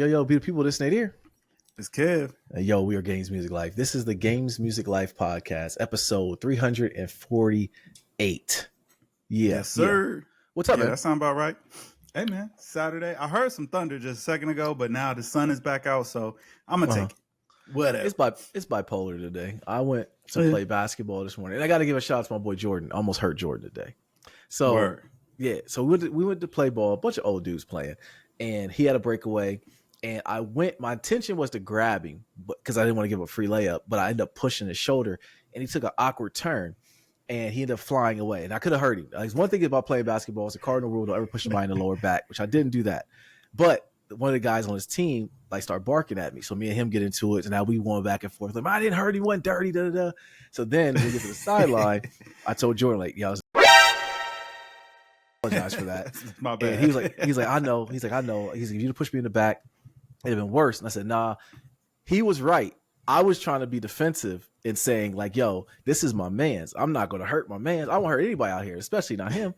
Yo, beautiful people, this Nadir. It's Kev. Yo, we are Games Music Life. This is the Games Music Life podcast, episode 348. Yes, sir. Yeah. What's up, man? That sounds about right. Hey, man, Saturday. I heard some thunder just a second ago, but now the sun is back out, so I'm going to take it. Whatever. It's bipolar today. I went to play basketball this morning, and I got to give a shout out to my boy Jordan. I almost hurt Jordan today. So, so we went to play ball, a bunch of old dudes playing, and he had a breakaway. And my intention was to grab him because I didn't want to give a free layup, but I ended up pushing his shoulder and he took an awkward turn and he ended up flying away. And I could have hurt him. Like, one thing about playing basketball is the cardinal rule: don't ever push somebody in the lower back, which I didn't do that. But one of the guys on his team started barking at me. So me and him get into it. And now we went back and forth. Like, I didn't hurt him, he wasn't dirty. Da, da, da. So then when we get to the sideline, I told Jordan, I apologize for that. My bad. And he's like, I know. He's like, if you push me in the back, it'd have been worse. And I said, nah, he was right. I was trying to be defensive and saying, yo, this is my man's. I'm not going to hurt my man's. I won't hurt anybody out here, especially not him.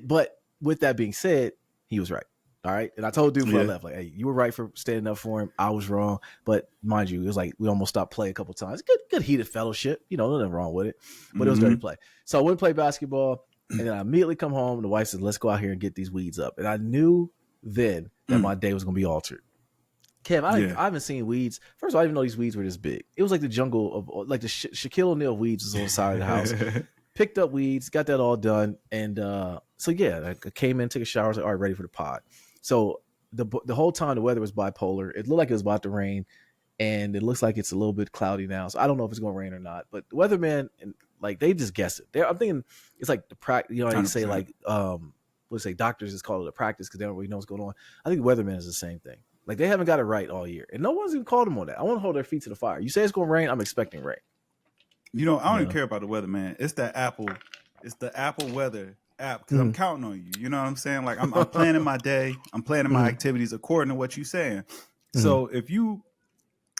But with that being said, he was right. All right. And I told dude before I left, hey, you were right for standing up for him. I was wrong. But mind you, it was we almost stopped playing a couple times. Good heated fellowship. Nothing wrong with it. But it was dirty play. So I went to play basketball. And then I immediately come home. And the wife said, let's go out here and get these weeds up. And I knew then that my day was going to be altered. Kev, I haven't seen weeds. First of all, I didn't know these weeds were this big. It was like the jungle of the Shaquille O'Neal weeds was on the side of the house. Picked up weeds, got that all done. And I came in, took a shower. I was like, all right, ready for the pod. So the whole time the weather was bipolar. It looked like it was about to rain. And it looks like it's a little bit cloudy now. So I don't know if it's going to rain or not. But the weatherman, they just guess it. I'm thinking it's like the practice. You say doctors just call it a practice because they don't really know what's going on. I think the weatherman is the same thing. They haven't got it right all year. And no one's even called them on that. I want to hold their feet to the fire. You say it's going to rain, I'm expecting rain. I don't even care about the weather, man. It's the Apple weather app because I'm counting on you. You know what I'm saying? I'm planning my day. I'm planning my activities according to what you're saying. So if you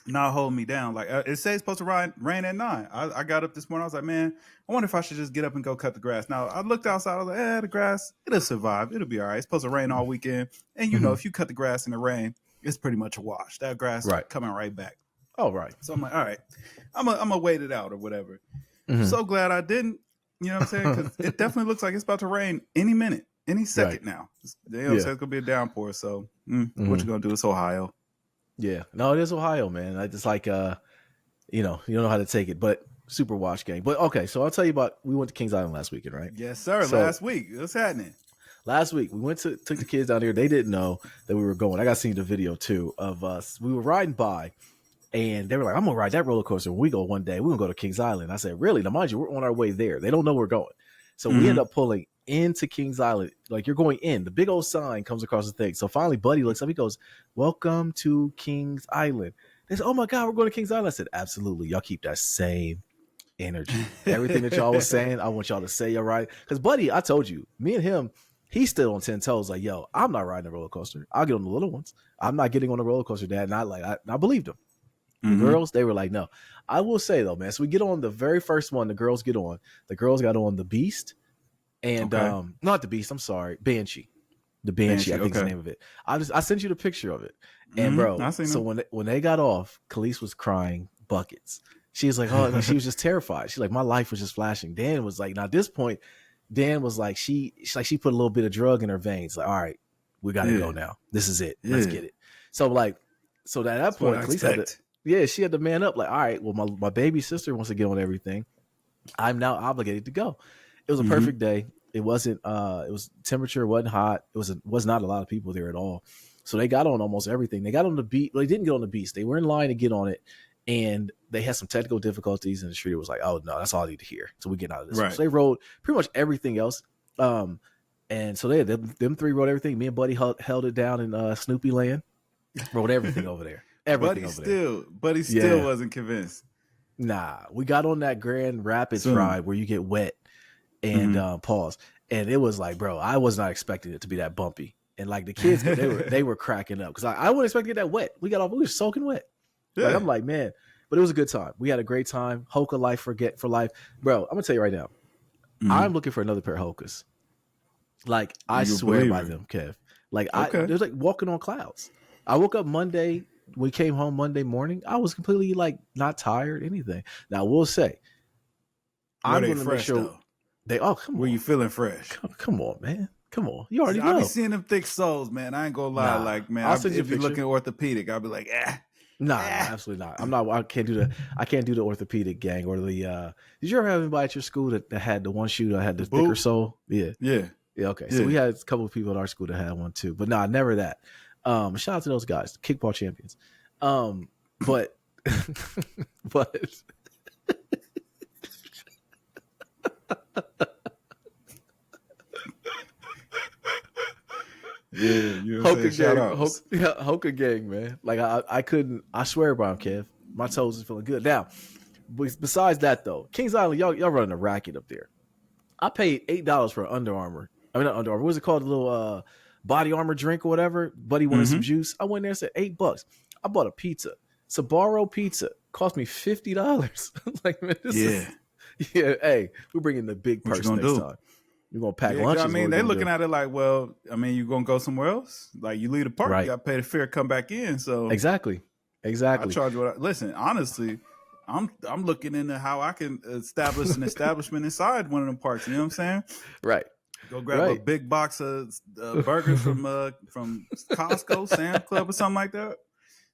not hold me down, it says it's supposed to rain at 9. I got up this morning. I was like, man, I wonder if I should just get up and go cut the grass. Now, I looked outside. I was like, the grass, it'll survive. It'll be all right. It's supposed to rain all weekend. And, if you cut the grass in the rain, it's pretty much a wash. That grass coming right back. Oh, right. So I'm like, all right, I'm gonna wait it out or whatever. So glad I didn't. You know what I'm saying? Because it definitely looks like it's about to rain any minute, any second now. It's going to be a downpour. So what you going to do? It's Ohio. Yeah. No, it is Ohio, man. I just you don't know how to take it, but super wash game. But okay, so I'll tell you we went to Kings Island last weekend, right? Yes, sir. Last week. What's happening? Last week, we took the kids down there. They didn't know that we were going. I got to see the video, too, of us. We were riding by, and they were like, I'm going to ride that roller coaster when we go one day. We're going to go to Kings Island. I said, really? Now, mind you, we're on our way there. They don't know we're going. So we end up pulling into Kings Island. You're going in. The big old sign comes across the thing. So finally, Buddy looks up. He goes, welcome to Kings Island. They said, oh, my God, we're going to Kings Island. I said, absolutely. Y'all keep that same energy. Everything that y'all was saying, I want y'all to say, all right? Because, Buddy, I told you, me and him, he's still on 10 toes. Yo, I'm not riding a roller coaster. I'll get on the little ones. I'm not getting on a roller coaster, Dad. And I believed him. The girls, they were like, no. I will say, though, man, so we get on the very first one. The girls get on. The girls got on the Beast. And not the Beast, I'm sorry. Banshee. The Banshee, I think is the name of it. I sent you the picture of it. And, bro, so when they got off, Khalees was crying buckets. She was like, oh, she was just terrified. She's like, my life was just flashing. Dan was like, now at this point, Dan was like, she put a little bit of drug in her veins. All right, we got to go now. This is it. Let's get it. So at that point, she had to man up. All right, well, my baby sister wants to get on everything. I'm now obligated to go. It was a perfect day. It wasn't. It was temperature. It wasn't hot. It was not a lot of people there at all. So they got on almost everything. They got on the beat. Well, they didn't get on the Beast. They were in line to get on it. And they had some technical difficulties, and the street was like, "Oh no, that's all I need to hear." So we get out of this. Right. So they rode pretty much everything else, and so them three rode everything. Me and Buddy held it down in Snoopy Land, rode everything over there. Buddy still wasn't convinced. Nah, we got on that Grand Rapids ride where you get wet and pause, and it was like, bro, I was not expecting it to be that bumpy, and the kids, they were cracking up because I wouldn't expect to get that wet. We were soaking wet. Yeah. I'm like, man, but it was a good time. We had a great time. Hoka life for life. Bro, I'm going to tell you right now, I'm looking for another pair of Hokas. I swear by them, Kev. They're walking on clouds. I woke up Monday. We came home Monday morning. I was completely like not tired, anything. Now we'll say, Were I'm they going to make fresh sure though? they. Oh, come Were on, you feeling fresh? come on, man, come on. You already I be know. seeing them thick soles, man. I ain't gonna lie. Nah, Like, man, I'll send you a if you're picture. looking orthopedic, I'll be like, Nah, eh. absolutely not. I'm not. I can't do the. I can't do the orthopedic gang or the. Did you ever have anybody at your school that had the one shoe that had the thicker boot? sole? Yeah, Yeah. yeah. Okay, so Yeah. we had a couple of people at our school that had one too, but nah, never that. Shout out to those guys, kickball champions. But but Yeah, you know what I'm saying? Shout outs. Hoka gang, man. Like I couldn't. I swear by him, Kev. My toes is feeling good now. Besides that, though, Kings Island, y'all running a racket up there. I paid $8 for Under Armour. I mean, not Under Armour. What was it called? A little body armor drink or whatever. Buddy wanted some juice. I went there and said $8. I bought a pizza. Sabaro pizza cost me $50. Like, man, this is, yeah. Hey, we're bringing the big purse next time. We're gonna pack lunches. I mean, they looking at it like, well, I mean, you gonna go somewhere else? Like, you leave the park, you got to pay the fare, come back in. So exactly. I charge what. Listen, honestly, I'm looking into how I can establish an establishment inside one of them parks. You know what I'm saying? Right. Go grab a big box of burgers from Costco, Sam's Club, or something like that.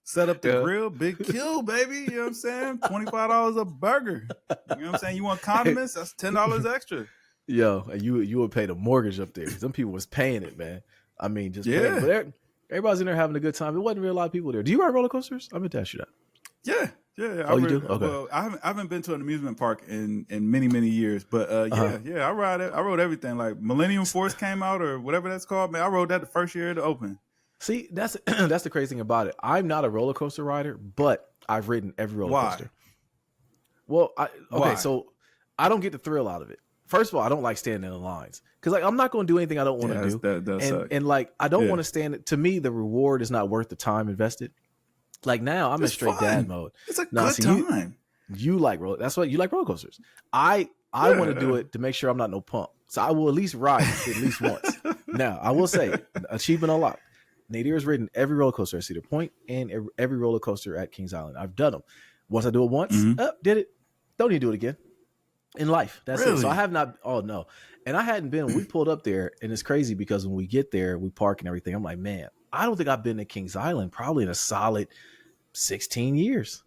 Set up the grill, big kill, baby. You know what I'm saying? $25 a burger. You know what I'm saying? You want condiments? That's $10 extra. Yo, you would pay the mortgage up there. Some people was paying it, man. I mean, just paying it. But everybody's in there having a good time. It wasn't really a lot of people there. Do you ride roller coasters? I meant to ask you that. Yeah. Oh, you do? Okay. Well, I haven't been to an amusement park in many years, but I ride it. I rode everything. Like Millennium Force came out or whatever that's called. Man, I rode that the first year to open. See, that's the crazy thing about it. I'm not a roller coaster rider, but I've ridden every roller coaster. Well, so I don't get the thrill out of it. First of all, I don't like standing in the lines because like I'm not going to do anything I don't want to do, and like I don't want to stand. To me, the reward is not worth the time invested. Like now, I'm in straight dad mode. It's a good time. You like roller. That's what you like roller coasters. I want to do it to make sure I'm not no punk. So I will at least ride at least once. Now I will say achievement unlocked. Nadir has ridden every roller coaster at Cedar Point and every roller coaster at Kings Island. I've done them. Once I do it once, did it. Don't need to do it again. In life, that's it. So I have not. Oh no, and I hadn't been. We pulled up there, and it's crazy because when we get there, we park and everything. I'm like, man, I don't think I've been to Kings Island probably in a solid 16 years.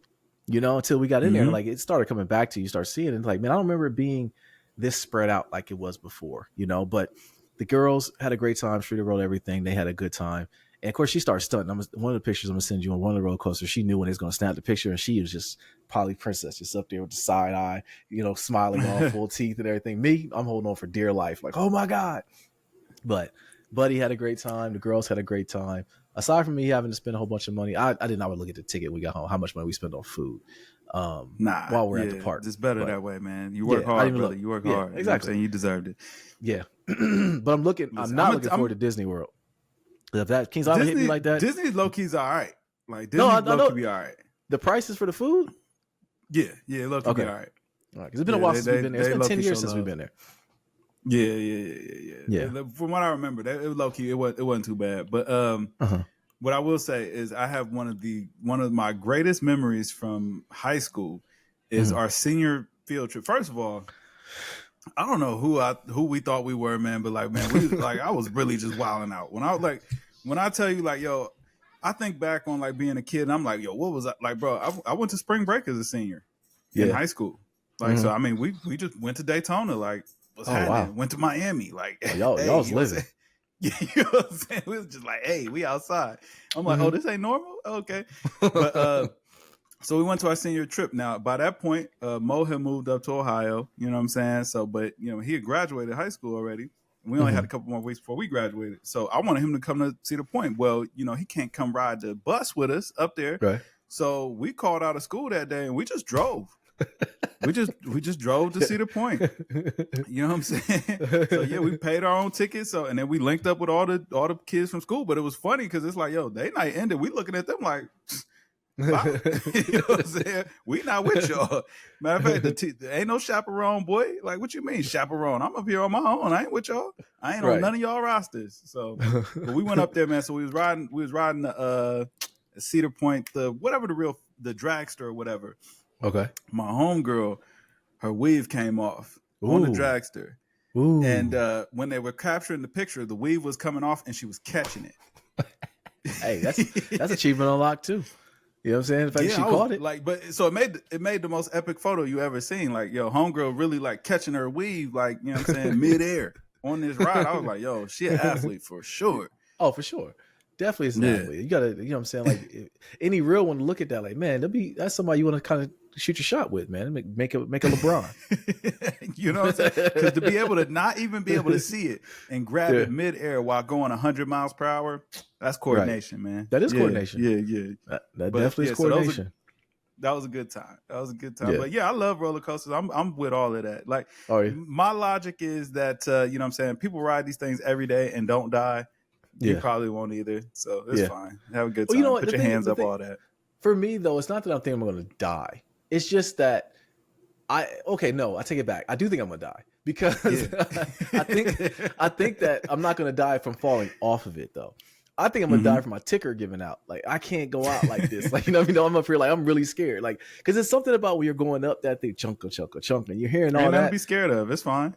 You know, until we got in there, like it started coming back to you. Start seeing it, and like, man, I don't remember it being this spread out like it was before. You know, but the girls had a great time. Streeter rode everything. They had a good time. And of course, she started stunting. One of the pictures I'm gonna send you on one of the roller coasters. She knew when he was gonna snap the picture, and she was just Polly Princess, just up there with the side eye, you know, smiling all full teeth and everything. Me, I'm holding on for dear life, like, oh my god. But Buddy had a great time. The girls had a great time. Aside from me having to spend a whole bunch of money, I did not look at the ticket we got home, how much money we spent on food. While we're at the park, it's better that way, man. You work hard, brother. You work hard. Exactly. You know, you deserved it. Yeah, but I'm not looking forward to Disney World. If that Kings Island hit me like that, Disney low key's all right. Like Disney low key be all right. The prices for the food, yeah, low key be all right. Because it's been a while since we've been there. It's been 10 years since we've been there. Yeah. From what I remember, it was low key. It wasn't too bad. But what I will say is, I have one of my greatest memories from high school is our senior field trip. First of all, I don't know who we thought we were, man, but like, man, I was really just wilding out. When I tell you, like, yo, I think back on like being a kid and I'm like, yo, what was I like, bro? I went to spring break as a senior in high school. Like, so I mean, we just went to Daytona, like, what's happening? Wow. Went to Miami, like, y'all was living. Yeah, you know what I'm saying? We was just like, hey, we outside. I'm like, oh, this ain't normal? Okay. But so we went to our senior trip. Now, by that point, Mo had moved up to Ohio, you know what I'm saying? So, but, you know, he had graduated high school already. We only had a couple more weeks before we graduated. So I wanted him to come to Cedar Point. Well, you know, he can't come ride the bus with us up there. Right. So we called out of school that day and we just drove. we just drove to Cedar Point. You know what I'm saying? So yeah, we paid our own tickets. So, and then we linked up with all the kids from school. But it was funny because it's like, yo, they night ended. We looking at them like, Bye. You know what I'm saying? We not with y'all. Matter of fact, there ain't no chaperone, boy. Like, what you mean chaperone? I'm up here on my own. I ain't with y'all. I ain't on none of y'all rosters. So, but we went up there, man. So we was riding the Cedar Point, the dragster or whatever. Okay. My homegirl, her weave came off on the dragster. Ooh. And when they were capturing the picture, the weave was coming off and she was catching it. Hey, that's achievement unlocked too. You know what I'm saying? The fact she caught it. Like, but so it made the most epic photo you ever seen. Like, yo, homegirl really like catching her weave, like, you know what I'm saying, midair on this ride. I was like, yo, she an athlete for sure. Oh, for sure. Definitely is an athlete. You gotta, you know what I'm saying? Like any real one to look at that, like, man, that's somebody you want to kind of shoot your shot with, man. Make a LeBron. You know what I'm saying? Because to be able to not even be able to see it and grab it midair while going 100 miles per hour, that's coordination, man. That is coordination. Yeah. That definitely is coordination. So that was a good time. Yeah. But yeah, I love roller coasters. I'm with all of that. Like, my logic is that you know what I'm saying, people ride these things every day and don't die. You probably won't either. So it's fine. Have a good time. Well, you know what, put your hands up, all that. For me though, it's not that I'm thinking I'm gonna die. It's just that I take it back. I do think I'm gonna die because I think that I'm not gonna die from falling off of it though. I think I'm gonna die from my ticker giving out. Like, I can't go out like this. Like, you know, I'm up here like I'm really scared. Like, because it's something about when you're going up that thing, chunk, and you're hearing all that. Be scared of. It's fine.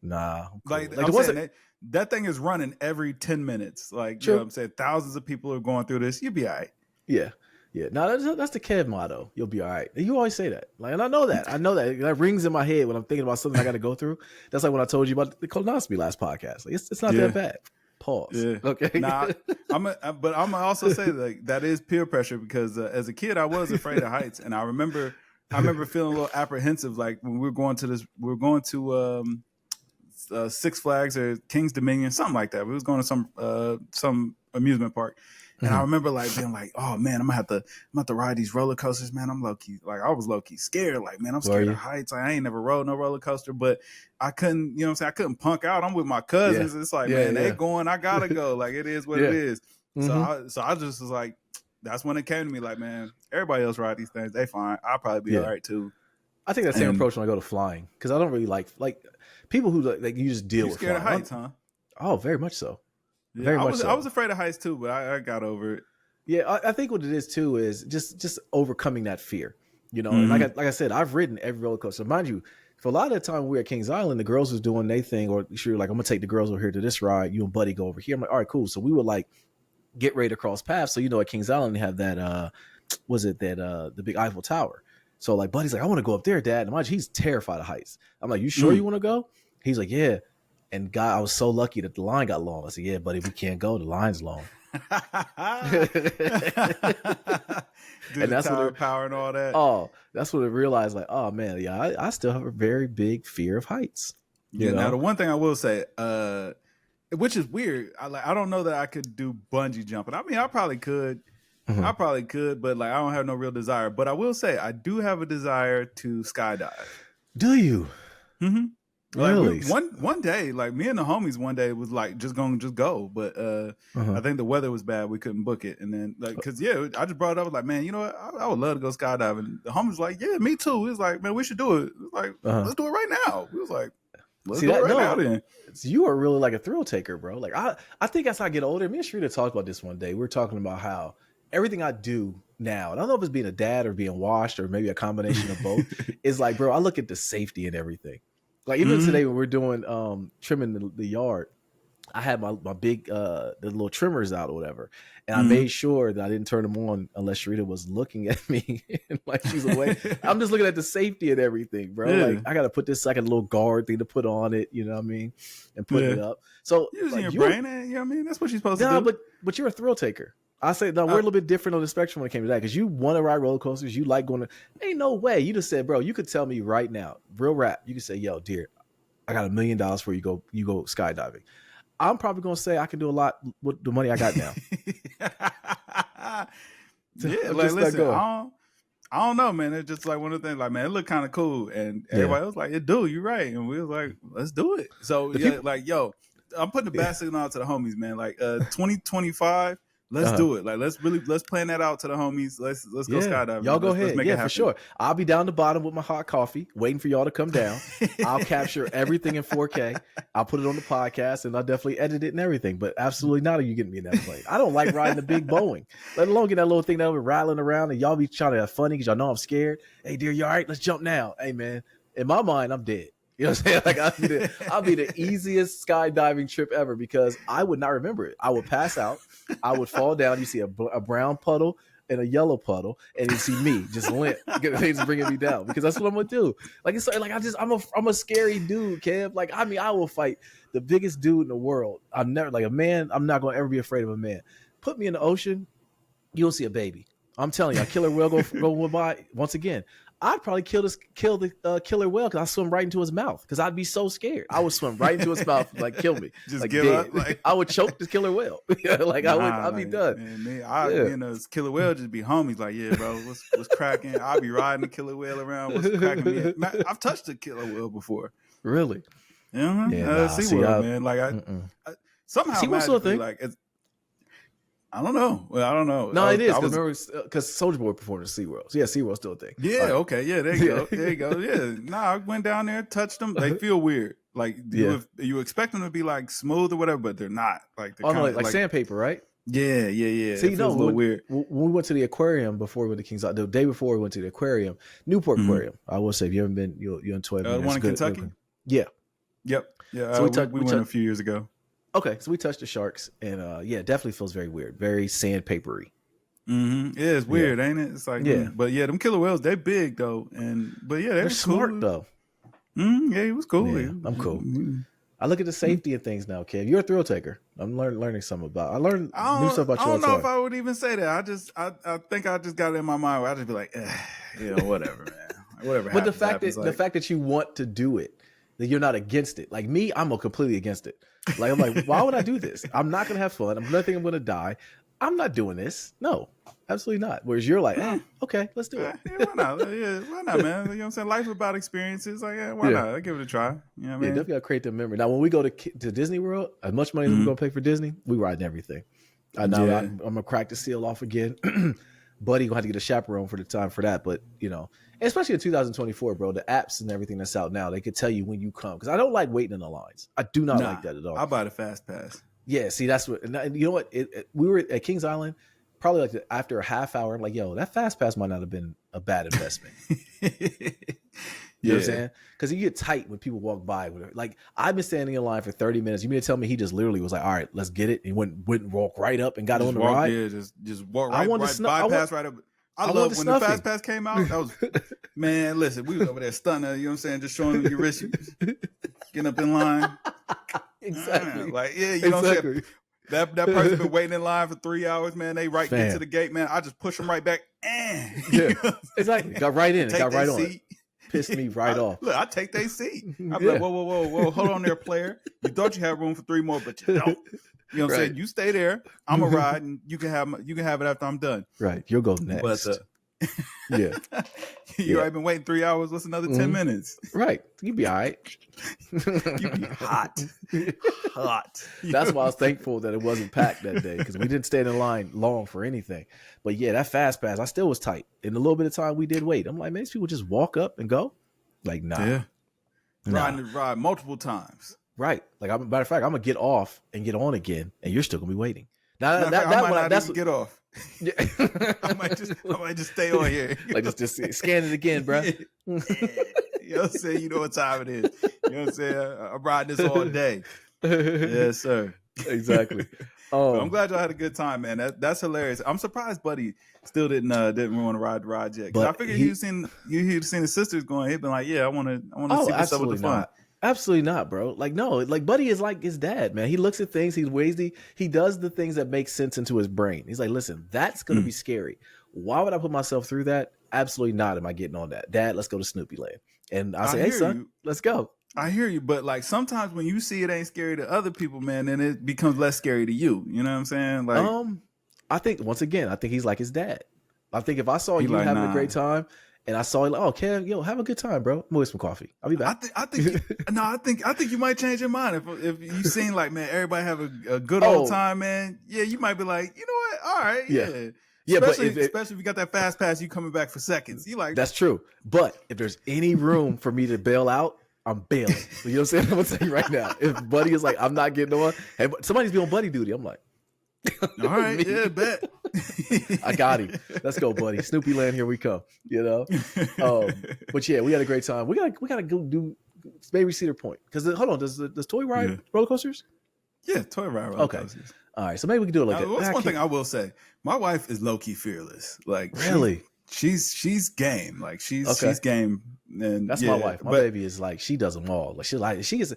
Nah, cool. Like I'm saying, that thing is running every 10 minutes. Like, you know what I'm saying? Thousands of people are going through this. You'll be all right. Yeah. No, that's the Kev motto. You'll be all right. You always say that. Like, and I know that. That rings in my head when I'm thinking about something I got to go through. That's like when I told you about the colonoscopy last podcast. Like, it's not that bad. Pause. Yeah. Okay. Nah, but I'm also say like that is peer pressure because as a kid I was afraid of heights, and I remember feeling a little apprehensive. Like when we were going to Six Flags or King's Dominion, something like that. We was going to some amusement park. And I remember like being like, oh man, I'm gonna have to ride these roller coasters, man. I'm low key, like I was low key scared. Like, man, I'm scared of heights. Like, I ain't never rode no roller coaster, but I couldn't, you know what I'm saying? I couldn't punk out. I'm with my cousins. It's like, man, they going, I gotta go. Like, it is what it is. So I just was like, that's when it came to me, like, man, everybody else ride these things. They fine. I'll probably be all right too. I think that same approach when I go to flying, because I don't really like people who like you just deal with scared flying. of heights, huh? Oh, very much so. Yeah, I was afraid of heights too, but I got over it. Yeah, I think what it is too is just overcoming that fear. You know, and like I said, I've ridden every roller coaster. Mind you, for a lot of the time we were at Kings Island, the girls was doing their thing, or sure, like I'm gonna take the girls over here to this ride. You and Buddy go over here. I'm like, all right, cool. So we would like get ready to cross paths. So you know, at Kings Island they have that the big Eiffel Tower. So like Buddy's like, I want to go up there, Dad. And mind you, he's terrified of heights. I'm like, you sure you want to go? He's like, yeah. And God, I was so lucky that the line got long. I said, yeah, buddy, we can't go. The line's long. And that's what power and all that. Oh, that's what I realized. Like, oh man, yeah, I still have a very big fear of heights. Yeah. Now the one thing I will say, which is weird, I don't know that I could do bungee jumping. I mean, I probably could. But like I don't have no real desire. But I will say I do have a desire to skydive. Do you? Mm-hmm. Really? Like one day, like me and the homies one day was like just go, but I think the weather was bad. We couldn't book it, and then like because I just brought it up like, man, you know what? I would love to go skydiving. The homies was like, yeah, me too. He was like, man, we should do it. It was like, let's do it right now. We was like, let's do it right now. Then you are really like a thrill taker, bro. Like I think as I get older, me and Shrita talked about this one day. We were talking about how everything I do now, and I don't know if it's being a dad or being washed or maybe a combination of both, is like, bro, I look at the safety and everything. Like even today when we're doing trimming the yard, I had my big the little trimmers out or whatever, and I made sure that I didn't turn them on unless Sharita was looking at me and like she's away. I'm just looking at the safety and everything, bro. Yeah. Like I got to put this like a little guard thing to put on it, you know what I mean, and put it up. So using your brain, you know what I mean. That's what you're supposed to do. But you're a thrill taker. I say no, we're a little bit different on the spectrum when it came to that because you want to ride roller coasters. You like going to. Ain't no way. You just said, bro. You could tell me right now, real rap. You could say, yo, dear, I got $1 million for you go skydiving. I'm probably gonna say I can do a lot with the money I got now. Yeah, like listen, I don't know, man. It's just like one of the things. Like, man, it looked kind of cool, and everybody was like, "It do, you're right," and we was like, "Let's do it." So like, yo, I'm putting the basket on to the homies, man. Like 2025, Let's do it. Like, let's plan that out to the homies. Let's go skydiving. Y'all go ahead. Let's make it happen. For sure. I'll be down the bottom with my hot coffee, waiting for y'all to come down. I'll capture everything in 4K. I'll put it on the podcast, and I'll definitely edit it and everything. But absolutely not are you getting me in that plane. I don't like riding the big Boeing, let alone get that little thing that was rattling around, and y'all be trying to have funny because y'all know I'm scared. Hey, dear, you all right? Let's jump now. Hey, man. In my mind, I'm dead. You know what I'm saying? Like, I'll be the easiest skydiving trip ever because I would not remember it. I would pass out. I would fall down. You see a brown puddle and a yellow puddle, and you see me just limp. They just bringing me down because that's what I'm gonna do. Like, it's like I'm a scary dude, Kev. Like, I mean, I will fight the biggest dude in the world. I'm never like a man. I'm not gonna ever be afraid of a man. Put me in the ocean, you'll see a baby. I'm telling you, a killer whale go by once again. I'd probably kill the killer whale because I swim right into his mouth because I'd be so scared. I would swim right into his mouth, like kill me, just like give dead. up. Like, I would choke this killer whale. I'd be done. Man, this killer whale just be homies. Like, yeah, bro, what's cracking? I'll be riding the killer whale around. What's cracking me? I've touched a killer whale before. Really? Yeah. SeaWorld, man. Like I somehow SeaWorld's still a thing. Like it's. I don't know. Well, I don't know. No, it is because Soulja Boy performed at SeaWorld. So yeah, SeaWorld's still a thing. Yeah, right. Okay, yeah, there you go. There you go. Yeah, I went down there, touched them. They feel weird. Like you expect them to be like smooth or whatever, but they're not. Like they're like sandpaper, right? Yeah. See, it feels a little weird. When we went to the aquarium before we went to Kings Island, the day before we went to the aquarium, Newport Aquarium. I will say, if you haven't been, you'll enjoy it. The one in Kentucky. Yeah. Yep. Yeah. So we went a few years ago. Okay, so we touched the sharks, and it definitely feels very weird, very sandpapery. Yeah, it's weird, ain't it? It's like, but yeah, them killer whales, they're big though, they're smart cool. Though. Yeah, he was cool. Yeah, I'm cool. I look at the safety and things now, Kev. You're a thrill taker. I'm learning something about. I learned new stuff about you. I don't know if I would even say that. I think I just got it in my mind where I just be like, whatever, man, whatever. But the fact that you want to do it, that you're not against it. Like me, I'm completely against it. Like, I'm like, why would I do this? I'm not gonna have fun. I'm not thinking I'm gonna die. I'm not doing this. No, absolutely not. Whereas you're like, okay, let's do it. Why not? Why not, man? You know what I'm saying? Life's about experiences. Like, why not? I'll give it a try. You know what I mean? Definitely gotta create the memory. Now, when we go to Disney World, as much money as we're gonna pay for Disney, we riding everything. I'm gonna crack the seal off again. Buddy gonna have to get a chaperone for the time for that, but especially in 2024, bro, the apps and everything that's out now, they could tell you when you come. Because I don't like waiting in the lines. I do not like that at all. I buy the fast pass. Yeah, see, that's what. And you know what? We were at Kings Island, probably like after a half hour. I'm like, yo, that fast pass might not have been a bad investment. You know what I'm saying? Because you get tight when people walk by. Like, I've been standing in line for 30 minutes. You mean to tell me he just literally was like, all right, let's get it. And went and walk right up and got on the ride. Yeah, just walk right, bypass right up. I love when the fast pass came out. That was, man, listen, we was over there stunning, you know what I'm saying? Just showing them your wrist, getting up in line. Exactly. Like, you know what I'm saying? That person been waiting in line for 3 hours, man. They get to the gate, man. I just push them right back. Yeah, exactly. Got right in. Got right on it. Pissed me right off. Look, I take their seat. I'm like, whoa. Hold on there, player. You thought you had room for 3 more, but you don't. You know what I'm saying? You stay there. I'm going to ride, and you can have it after I'm done. Right. You'll go next. But, yeah. You already been waiting 3 hours. What's another 10 minutes? Right. You'd be all right. You'd be hot. That's why I was thankful that it wasn't packed that day because we didn't stand in line long for anything. But yeah, that fast pass, I still was tight. In a little bit of time we did wait. I'm like, man, these people just walk up and go? Like, nah. Yeah. Ride multiple times. Right. Like, matter of fact, I'm going to get off and get on again, and you're still going to be waiting. Now, that's get off. Yeah. I might just stay on here. Like, just scan it again, bro. You know what I'm saying? You know what time it is. You know what I'm saying? I'm riding this all day. Yes, sir. Exactly. I'm glad y'all had a good time, man. That's hilarious. I'm surprised Buddy still didn't want to ride the ride yet. Because I figured he'd seen his sisters going. He'd been like, yeah, I want to see what's up with the fun. Absolutely not, bro. Like, no, like Buddy is like his dad, man. He looks at things, he does the things that make sense into his brain. He's like, listen, that's going to be scary. Why would I put myself through that? Absolutely not. Am I getting on that? Dad, let's go to Snoopy Land. And I say, hey, son, let's go. I hear you, but like sometimes when you see it ain't scary to other people, man, then it becomes less scary to you. You know what I'm saying? Like, I think once again, I think he's like his dad. I think if I saw you having a great time And I saw it like, oh, Kev, yo, have a good time, bro. I'm gonna get some coffee. I'll be back. I think you might change your mind if you seem like, man, everybody have a good Oh. old time, man. Yeah, you might be like, you know what? All right, yeah. Yeah, especially but if you got that fast pass, you coming back for seconds. You like that's true. But if there's any room for me to bail out, I'm bailing. You know what I'm saying? I'm gonna tell you right now. If Buddy is like, I'm not getting on, hey, somebody's be on Buddy duty. I'm like, all right, yeah, bet. I got him. Let's go, Buddy. Snoopy land, here we come. You know. But yeah, we had a great time. We gotta go do Baby Cedar Point because hold on, does Toy Ride roller coasters? Yeah, Toy Ride roller coasters. All right, so maybe we can do it like that. What's one thing I will say? My wife is low key fearless. Like really, she's game. Like she's game. And that's my wife. My baby is like she does them all. Like she is.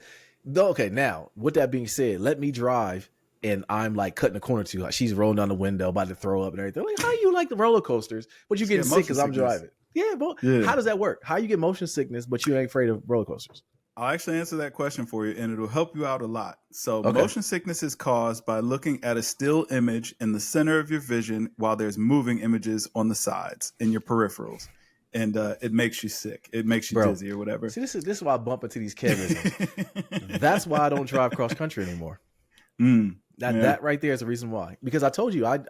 Okay, now with that being said, let me drive. And I'm like cutting the corner too. She's rolling down the window, about to throw up and everything. Like, how you like the roller coasters, but you getting sick because I'm driving? Yeah, but how does that work? How you get motion sickness, but you ain't afraid of roller coasters? I'll actually answer that question for you, and it'll help you out a lot. So motion sickness is caused by looking at a still image in the center of your vision while there's moving images on the sides in your peripherals. And it makes you sick. It makes you dizzy or whatever. See, this is why I bump into these Kevisms. That's why I don't drive cross country anymore. That right there is the reason why. Because I told you I'm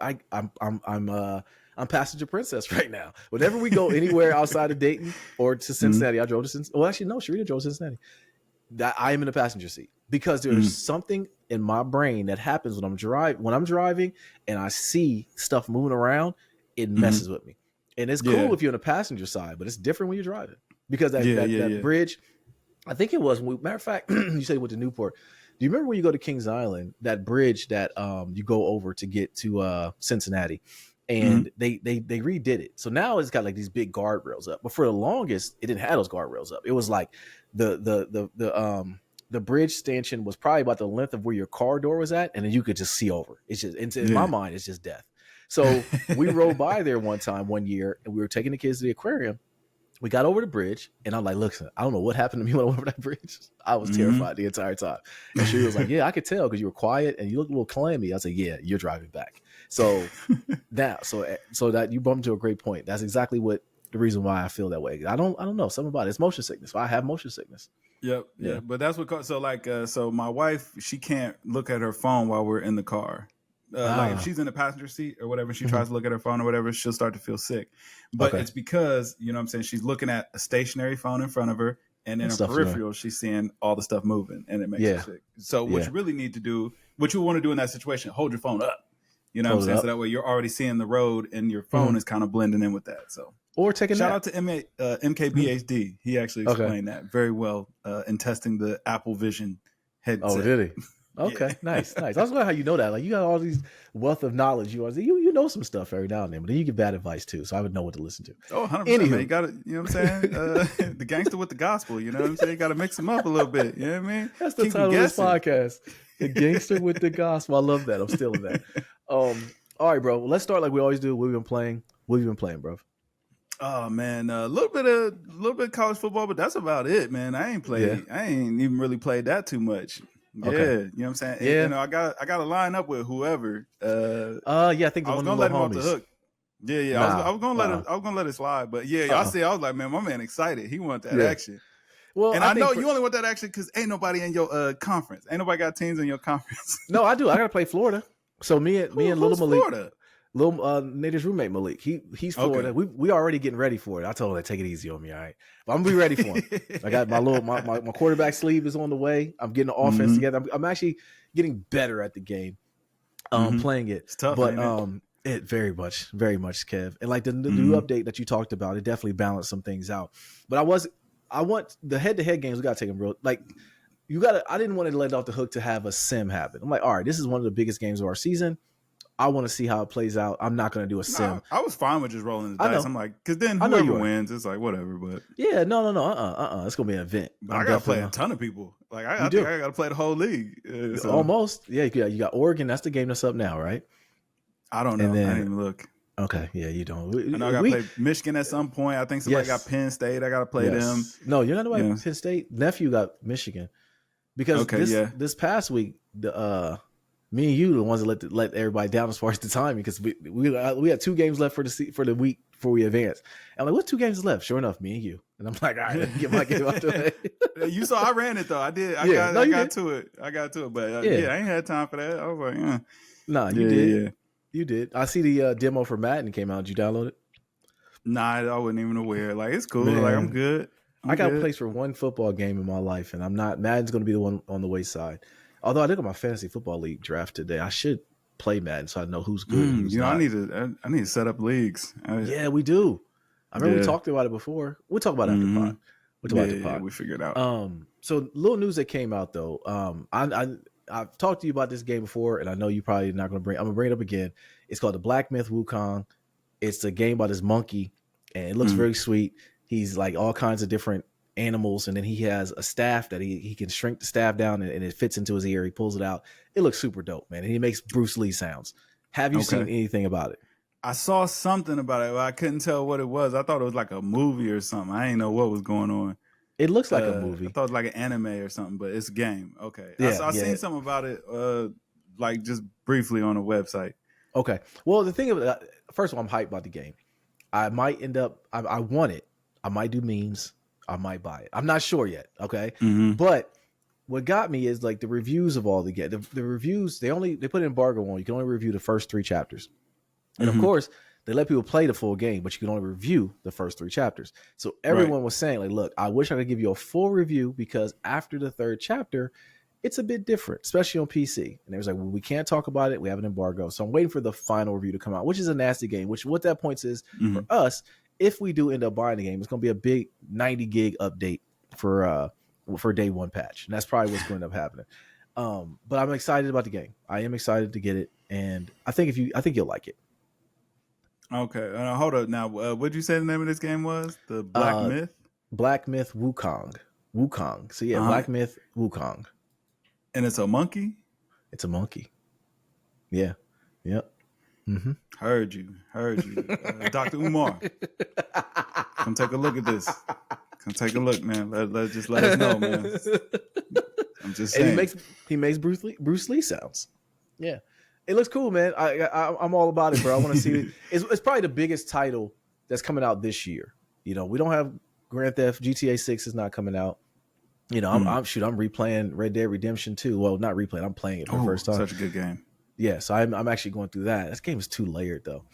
passenger princess right now. Whenever we go anywhere outside of Dayton or to Cincinnati, I drove to Cincinnati. Well, actually, no, Sharita drove to Cincinnati. That I am in the passenger seat because there's something in my brain that happens when I'm driving and I see stuff moving around. It messes with me, and it's cool if you're on the passenger side, but it's different when you're driving because that bridge. I think it was. Matter of fact, you say with the Newport. Do you remember when you go to Kings Island, that bridge that you go over to get to Cincinnati, and they redid it. So now it's got like these big guardrails up. But for the longest, it didn't have those guardrails up. It was like the bridge stanchion was probably about the length of where your car door was at, and then you could just see over. It's just in my mind, it's just death. So we rode by there one year, and we were taking the kids to the aquarium. We got over the bridge, and I'm like, listen, I don't know what happened to me when I went over that bridge. I was terrified the entire time. And she was like, yeah, I could tell because you were quiet and you looked a little clammy. I was like, yeah, you're driving back. So now, so that you bumped to a great point. That's exactly what the reason why I feel that way. I don't know. Something about it. It's motion sickness. I have motion sickness. Yep. Yeah. But that's what, so my wife, she can't look at her phone while we're in the car. Like if she's in the passenger seat or whatever, she tries to look at her phone or whatever, she'll start to feel sick. But it's because, you know what I'm saying, she's looking at a stationary phone in front of her, and in her peripheral, she's seeing all the stuff moving, and it makes her sick. So what you really need to do, what you want to do in that situation, hold your phone up. You know what I'm saying? So that way you're already seeing the road, and your phone is kind of blending in with that. So or take a shout nap. out to MKBHD. He actually explained that very well in testing the Apple Vision headset. Oh, did he? Okay, nice. I was wondering how you know that. Like you got all these wealth of knowledge. You know some stuff every now and then, but then you get bad advice too. So I would know what to listen to. Oh, 100%. Man. You got to, you know what I'm saying? The gangster with the gospel. You know what I'm saying? You got to mix them up a little bit. You know what I mean? That's the title of this podcast. The gangster with the gospel. I love that. I'm stealing that. All right, bro. Well, let's start like we always do. What have you been playing? What have you been playing, bro? Oh man, a little bit of college football, but that's about it, man. I ain't even really played that too much. Yeah, you know what I'm saying? Yeah. You know, I got to line up with whoever. I think I was gonna let him off the hook. Yeah. Nah, I was gonna let it slide. But yeah, I was like, man, my man excited. He want that action. Well, and I know you only want that action because ain't nobody in your conference. Ain't nobody got teams in your conference. No, I do. I gotta play Florida. So me and Little Malik. Florida? Little Nader's roommate Malik. He's Florida. Okay. We already getting ready for it. I told him to take it easy on me, all right. But I'm gonna be ready for him. I got my quarterback sleeve is on the way. I'm getting the offense together. I'm actually getting better at the game. Playing it. It's tough, but it very much, Kev. And like the new update that you talked about, it definitely balanced some things out. But I want the head-to-head games, we gotta take them real like I didn't want to let it off the hook to have a sim happen. I'm like, all right, this is one of the biggest games of our season. I want to see how it plays out. I'm not going to do a sim. I was fine with just rolling the dice. I'm like, because then whoever wins, it's like whatever. But yeah, no, it's going to be an event. But I got to play a ton of people. Like I think I got to play the whole league. So. Almost, yeah. You got Oregon. That's the game that's up now, right? I don't know. I didn't even look. Okay, yeah, you don't. I know I got to play Michigan at some point. I think somebody got Penn State. I got to play them. No, you're not about Penn State. Nephew got Michigan because this past week me and you the ones that let everybody down as far as the timing because we had 2 games left for the week before we advance. And I'm like, what 2 games left? Sure enough, me and you. And I'm like, all right, let me get my game out the way. You saw I ran it though. I did. I got to it. I got to it. But I ain't had time for that. I was like, Nah, you did. Yeah. You did. I see the demo for Madden came out. Did you download it? Nah, I wasn't even aware. Like, it's cool. Man. Like, I'm good. I got a place for one football game in my life, and I'm not. Madden's going to be the one on the wayside. Although I did my fantasy football league draft today. I should play Madden so I know who's good. And who's not. I need to set up leagues. Yeah, we do. I remember we talked about it before. We'll talk about it after pod. We'll talk about the pod. We figured it out. So little news that came out though. I've talked to you about this game before, and I know you probably not going to bring. I'm going to bring it up again. It's called the Black Myth Wukong. It's a game about this monkey, and it looks very sweet. He's like all kinds of different animals, and then he has a staff that he can shrink the staff down, and it fits into his ear. He pulls it out. It looks super dope, man. And he makes Bruce Lee sounds. Have you seen anything about it? I saw something about it, but I couldn't tell what it was. I thought it was like a movie or something. I didn't know what was going on. It looks like a movie. I thought it was like an anime or something, but it's a game. Okay. Yeah, I seen something about it, like just briefly on a website. Okay. Well, the thing of it, first of all, I'm hyped about the game. I might end up, I want it. I might do memes. I might buy it. I'm not sure yet. Okay. But what got me is like the reviews of all the game. The reviews, they put an embargo on. You can only review the first 3 chapters. And of course, they let people play the full game, but you can only review the first 3 chapters. So everyone was saying, like, look, I wish I could give you a full review because after the 3rd chapter, it's a bit different, especially on PC. And they was like, well, we can't talk about it. We have an embargo. So I'm waiting for the final review to come out, which is a nasty game, which what that points is for us, if we do end up buying the game, it's going to be a big 90 gig update for day 1 patch. And that's probably what's going to end up happening. But I'm excited about the game. I am excited to get it. And I think you'll like it. Okay. Hold up. Now, what'd you say the name of this game was? The Black Myth? Black Myth Wukong. Wukong. So yeah, Black Myth Wukong. And it's a monkey? It's a monkey. Yeah. Yep. Heard you. Dr. Umar. Come take a look at this. Come take a look, man. Let us know, man. I'm just saying. And he makes Bruce Lee sounds. Yeah. It looks cool, man. I'm all about it, bro. I want to see it. It's probably the biggest title that's coming out this year. You know, we don't have Grand Theft. GTA 6 is not coming out. You know, I'm replaying Red Dead Redemption 2. Well, not replaying. I'm playing it for the first time. Such a good game. Yeah, so I'm actually going through that. This game is too layered though.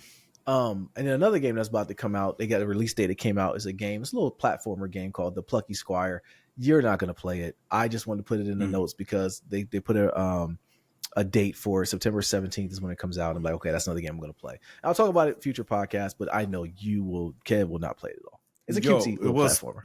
And then another game that's about to come out, they got a release date. It came out is a game. It's a little platformer game called the Plucky Squire. You're not going to play it. I just wanted to put it in the notes because they put a date for September 17th is when it comes out. I'm like, okay, that's another game I'm going to play. I'll talk about it in future podcasts, but I know Kev will not play it at all. It's a cutesy little platformer.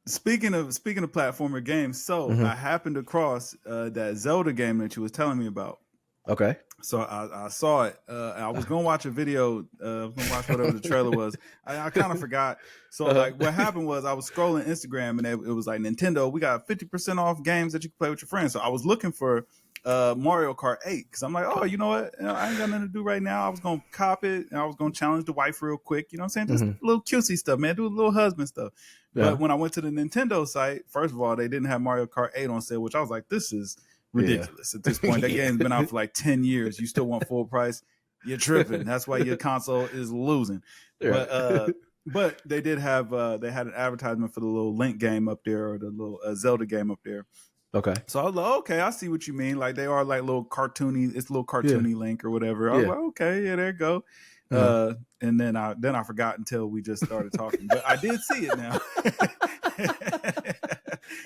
Speaking of platformer games, so I happened across that Zelda game that you was telling me about. Okay. So I saw it. I was gonna watch a video. I was gonna watch whatever the trailer was. I kind of forgot. So like, what happened was I was scrolling Instagram and it was like Nintendo. We got 50% off games that you can play with your friends. So I was looking for Mario Kart 8 because I'm like, oh, you know what? I ain't got nothing to do right now. I was gonna cop it and I was gonna challenge the wife real quick. You know what I'm saying? Just a little cutesy stuff, man. Do a little husband stuff. Yeah. But when I went to the Nintendo site, first of all, they didn't have Mario Kart 8 on sale, which I was like, this is ridiculous at this point. That game's been out for like 10 years. You still want full price? You're tripping. That's why your console is losing. Yeah. But they did have they had an advertisement for the little Link game up there or the little Zelda game up there. Okay. So I was like, okay, I see what you mean. Like they are like little cartoony. It's a little cartoony Link or whatever. I was like, okay, yeah, there you go. And then I forgot until we just started talking. But I did see it now.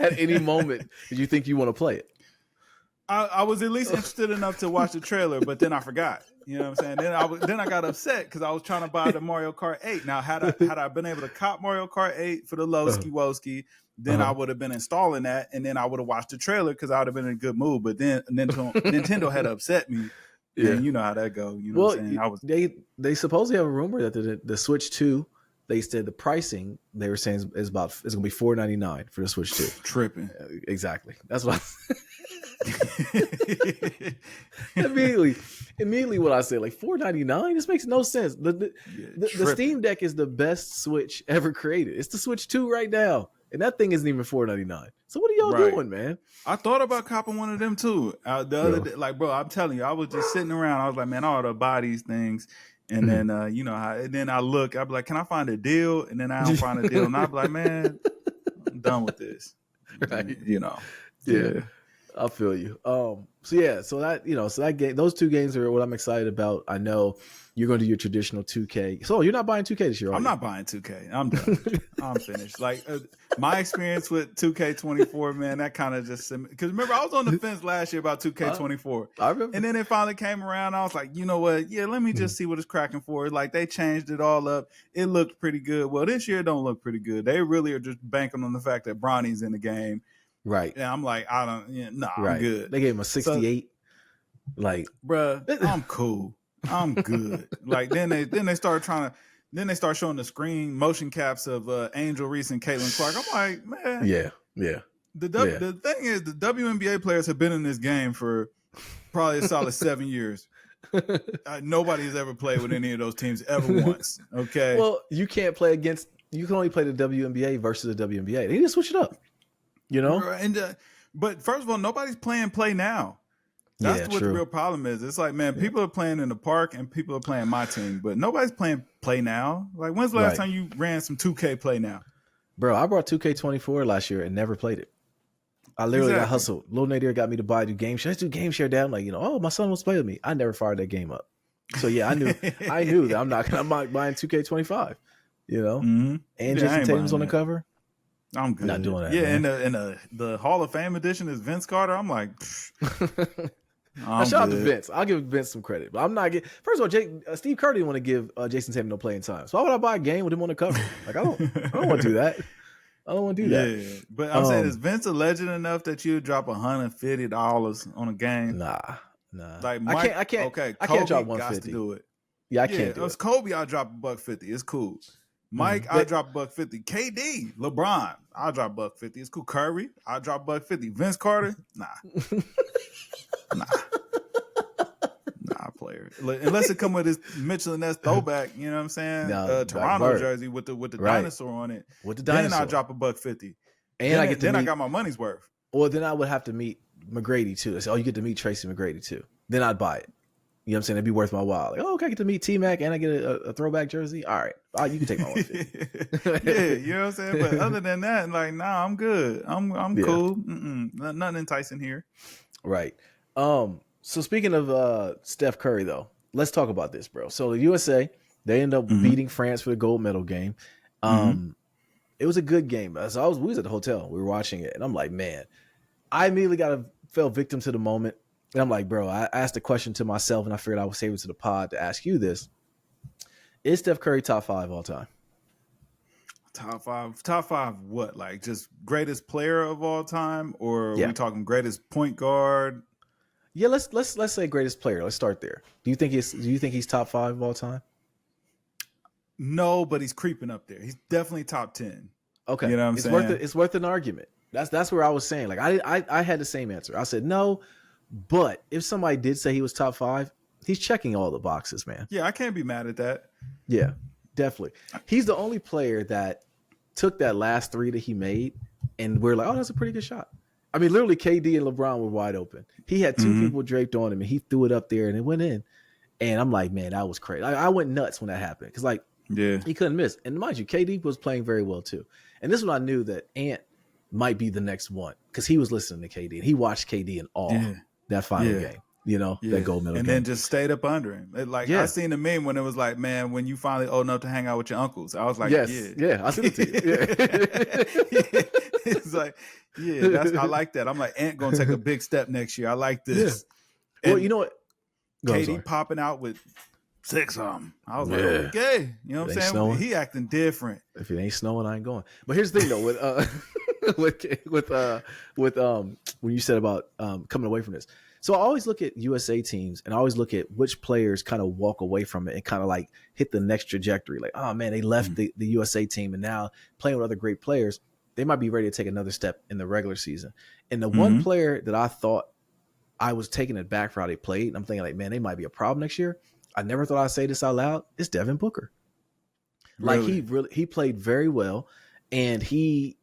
At any moment, did you think you want to play it? I was at least interested enough to watch the trailer, but then I forgot. You know what I'm saying? Then I got upset because I was trying to buy the Mario Kart 8. Now, had I been able to cop Mario Kart 8 for the Lowski Woski, then I would have been installing that, and then I would have watched the trailer because I would have been in a good mood. But then Nintendo had upset me. Yeah, and you know how that go. You know what I'm saying? They supposedly have a rumor that the Switch 2. They said the pricing they were saying is going to be $4.99 for the Switch 2. Tripping. Exactly. That's what immediately what I said, like $4.99. This makes no sense. The Steam Deck is the best Switch ever created. It's the Switch 2 right now, and that thing isn't even $4.99. So what are y'all doing, man? I thought about copping one of them too. The other day, like, bro, I'm telling you, I was just sitting around. I was like, man, I ought to buy these things. And then, you know, and then I look, I'll be like, can I find a deal? And then I don't find a deal. And I'll be like, man, I'm done with this. Right. You know. Yeah. I feel you. So that game, those two games are what I'm excited about. I know you're going to do your traditional 2K. So you're not buying 2K this year, I'm not buying 2K. I'm done. I'm finished. Like my experience with 2K24, man, that kind of just, because remember I was on the fence last year about 2K24. I remember. And then it finally came around. I was like, you know what? Yeah, let me just see what it's cracking for. Like they changed it all up. It looked pretty good. Well, this year it don't look pretty good. They really are just banking on the fact that Bronny's in the game. Right. And I'm like, I'm good. They gave him a 68. So, like, bruh, I'm cool. I'm good. Like then they start showing the screen motion caps of Angel Reese and Caitlin Clark. I'm like, man. Yeah. The thing is, the WNBA players have been in this game for probably a solid 7 years. Nobody has ever played with any of those teams ever once. Okay. Well, you can't play against. You can only play the WNBA versus the WNBA. They need to switch it up. You know, and but first of all, nobody's playing play now. That's what the real problem is. It's like, man, people are playing in the park and people are playing my team, but nobody's playing play now. Like, when's the last time you ran some 2K play now? Bro, I brought 2K24 last year and never played it. I literally got hustled. Lil Nadir got me to buy the game share. Let's do game share, Dad. I'm like, my son wants to play with me. I never fired that game up. So yeah, I knew that I'm not buying 2K25. You know, and Jason Tatum's on the cover. I'm good. Not doing that. Yeah, and the Hall of Fame edition is Vince Carter. I'm like, shout out to Vince. I'll give Vince some credit, but I'm not getting. First of all, Steve Curry didn't want to give Jason Tatum no playing time. So why would I buy a game with him on the cover? Like I don't want to do that. I don't want to do that. Yeah, but I'm saying, is Vince a legend enough that you would drop $150 on a game? Nah. Like Mike, I can't. Okay, I can't drop Kobe got to $150. do it. Yeah, I can't do it. It's Kobe. I'll drop $150. It's cool. Mike, I'll drop $150. KD, LeBron, I'll drop $150. It's cool. Curry, I'll drop $150. Vince Carter, nah, player. Unless it come with his Mitchell and Ness throwback, you know what I'm saying? Toronto jersey with the dinosaur on it. With the dinosaur, then I'll drop $150. And I got my money's worth. Well, then I would have to meet McGrady too. So, you get to meet Tracy McGrady too. Then I'd buy it. You know what I'm saying? It'd be worth my while. Like, okay, I get to meet T-Mac and I get a throwback jersey. All right. You can take my $150. Yeah, you know what I'm saying? But other than that, like, nah, I'm good. I'm cool. Nothing enticing here. Right. So speaking of Steph Curry, though, let's talk about this, bro. So the USA, they end up beating France for the gold medal game. It was a good game. So we was at the hotel. We were watching it. And I'm like, man, I immediately fell victim to the moment. And I'm like, bro, I asked a question to myself, and I figured I would save it to the pod to ask you this. Is Steph Curry top 5 all time? Top five what? Like just greatest player of all time? Or are we talking greatest point guard? Yeah, let's say greatest player. Let's start there. Do you think he's top 5 of all time? No, but he's creeping up there. He's definitely top 10. Okay. You know what I'm saying? It's worth an argument. That's where I was saying. Like I had the same answer. I said no. But if somebody did say he was top 5, he's checking all the boxes, man. Yeah, I can't be mad at that. Yeah, definitely. He's the only player that took that last 3 that he made, and we're like, oh, that's a pretty good shot. I mean, literally, KD and LeBron were wide open. He had 2 people draped on him, and he threw it up there, and it went in. And I'm like, man, that was crazy. I went nuts when that happened because, he couldn't miss. And mind you, KD was playing very well, too. And this is when I knew that Ant might be the next one because he was listening to KD, and he watched KD in awe. Yeah. That final game, that gold medal game. And then just stayed up under him. I seen the meme when it was like, man, when you finally old enough to hang out with your uncles. I was like, I seen it to you. Yeah. It's like, I like that. I'm like, Ant gonna take a big step next year. I like this. Yeah. Well, you know what? KD popping out with 6 of them. I was like, okay. You know what I'm saying? Snowing. He acting different. If it ain't snowing, I ain't going. But here's the thing though, with when you said about coming away from this. So I always look at USA teams and I always look at which players kind of walk away from it and kind of like hit the next trajectory. Like, oh man, they left the USA team and now playing with other great players, they might be ready to take another step in the regular season. And the one player that I thought I was taking it back for how they played, and I'm thinking like, man, they might be a problem next year. I never thought I'd say this out loud. It's Devin Booker. Really? Like he played very well, and he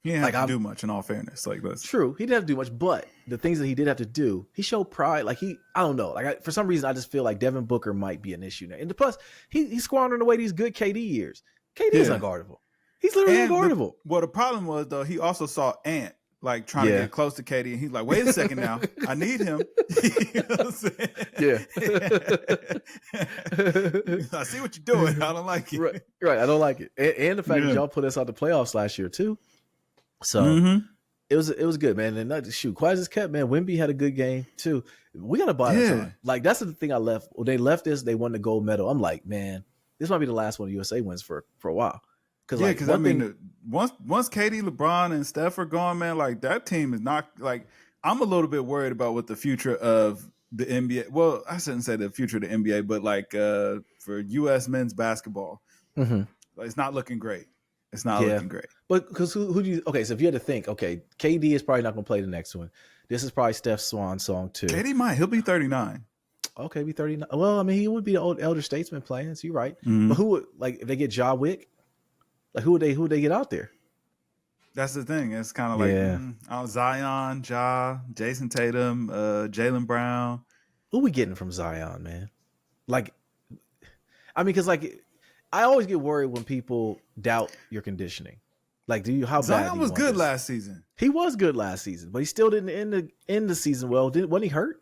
He didn't have to do much, in all fairness. Like, that's true. He didn't have to do much, but the things that he did have to do, he showed pride. Like, I don't know. Like, for some reason, I just feel like Devin Booker might be an issue now. And plus, he's squandering away these good KD years. KD is unguardable. He's literally unguardable. The problem was, though, he also saw Ant, like, trying to get close to KD, and he's like, wait a second now. I need him. You know what I'm saying? Yeah. I see what you're doing. I don't like it. Right. I don't like it. And the fact that y'all put us out the playoffs last year, too. So it was good, man. And quiet as kept, man. Wemby had a good game too. We gotta buy that. Like, that's the thing I left. When they left this, they won the gold medal. I'm like, man, this might be the last one the USA wins for a while. Because I mean, once KD, LeBron, and Steph are gone, man, like that team is not like. I'm a little bit worried about what the future of the NBA. Well, I shouldn't say the future of the NBA, but like for U.S. men's basketball, like, it's not looking great. It's not looking great. But because who do you? Okay, so if you had to think, okay, KD is probably not going to play the next one. This is probably Steph's swan song too. KD might. He'll be 39. Okay, be 39. Well, I mean, he would be the old elder statesman playing. So you're right. But who would, like, if they get Ja Wick? Like, who would they get out there? That's the thing. It's kind of like Zion, Ja, Jason Tatum, Jaylen Brown. Who we getting from Zion, man? Like, I mean, because like, I always get worried when people doubt your conditioning. Like, Zion was good last season. He was good last season, but he still didn't end the season well. Wasn't he hurt?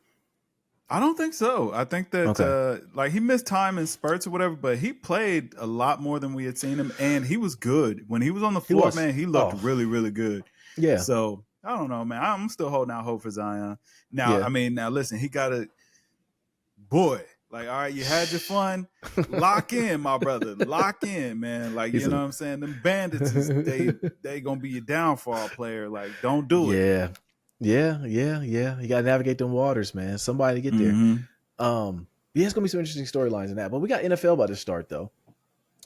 I don't think so. I think that like, he missed time in spurts or whatever, but he played a lot more than we had seen him, and he was good when he was on the floor. Man, he looked really, really good. Yeah. So I don't know, man. I'm still holding out hope for Zion. Now, I mean, listen, he got to, boy. Like, all right, you had your fun. Lock in, my brother. Lock in, man. Like, you know what I'm saying? Them bandits, they going to be your downfall player. Like, don't do it. Yeah. You got to navigate them waters, man. Somebody to get there. It's going to be some interesting storylines in that. But we got NFL about to start, though.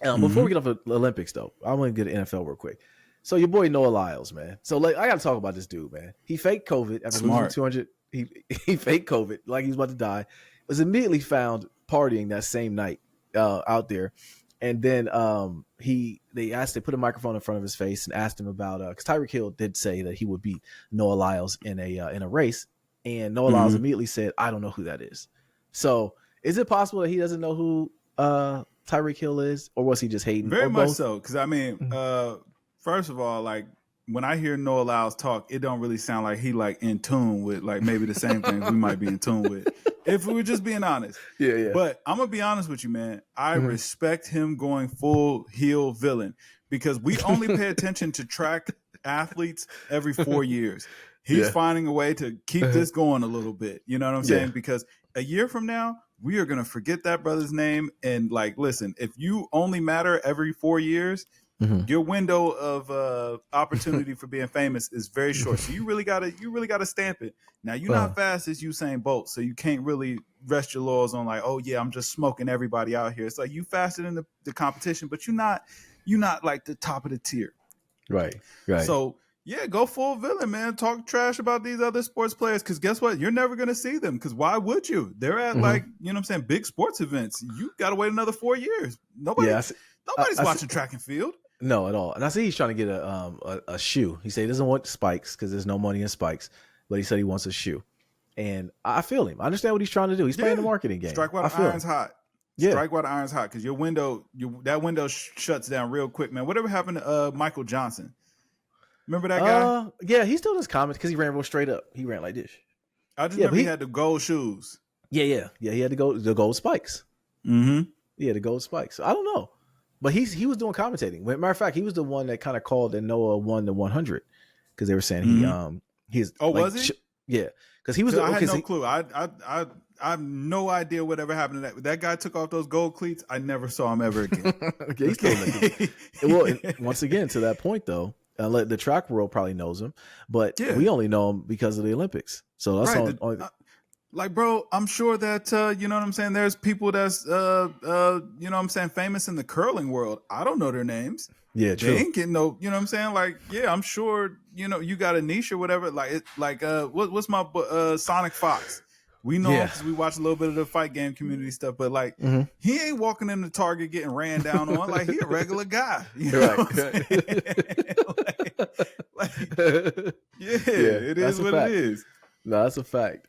Before we get off the Olympics, though, I want to get to NFL real quick. So your boy Noah Lyles, man. So, like, I got to talk about this dude, man. He faked COVID after losing 200. He faked COVID like he was about to die. Was immediately found partying that same night out there, and then they put a microphone in front of his face and asked him about because Tyreek Hill did say that he would beat Noah Lyles in a race, and Noah Lyles immediately said, "I don't know who that is." So is it possible that he doesn't know who Tyreek Hill is, or was he just hating? Very much so, because I mean, first of all, like, when I hear Noah Lyles talk, it don't really sound like he like in tune with like maybe the same things we might be in tune with. If we were just being honest. Yeah. But I'm going to be honest with you, man. I respect him going full heel villain because we only pay attention to track athletes every 4 years. He's finding a way to keep this going a little bit. You know what I'm saying? Because a year from now, we are going to forget that brother's name. And like, listen, if you only matter every 4 years, your window of opportunity for being famous is very short. So you really gotta stamp it. Now you're not fast as Usain Bolt, so you can't really rest your laurels on like, oh yeah, I'm just smoking everybody out here. It's like you faster than the competition, but you're not like the top of the tier. Right. So yeah, go full villain, man. Talk trash about these other sports players, because guess what? You're never gonna see them. Because why would you? They're at like, you know what I'm saying, big sports events. You gotta wait another 4 years. Nobody's watching track and field. No, at all. And I see he's trying to get a shoe. He said he doesn't want spikes because there's no money in spikes, but he said he wants a shoe. And I feel him. I understand what he's trying to do. He's playing the marketing game. Strike while the iron's hot. Yeah. Strike while the iron's hot, because that window shuts down real quick, man. Whatever happened to Michael Johnson? Remember that guy? Yeah, he still does comments because he ran real straight up. He ran like this. I just remember he had the gold shoes. Yeah. He had the gold spikes. Yeah, the gold spikes. I don't know. But he was doing commentating. Matter of fact, he was the one that kind of called that Noah won the 100 because they were saying he's. Oh, like, was he? Yeah, because he was. I had no clue. I have no idea whatever happened to that. That guy took off those gold cleats. I never saw him ever again. He's still looking. Well, once again, to that point though, the track world probably knows him, but we only know him because of the Olympics. So that's all. Like, bro, I'm sure that, you know what I'm saying, there's people that's, you know what I'm saying, famous in the curling world. I don't know their names. Yeah, true. They ain't getting no, you know what I'm saying? Like, yeah, I'm sure, you know, you got a niche or whatever. Like, what's my Sonic Fox? We know because we watch a little bit of the fight game community stuff, but like, he ain't walking in the Target getting ran down on. Like, he a regular guy. You know what I'm saying? Like, it is what it is. No, that's a fact.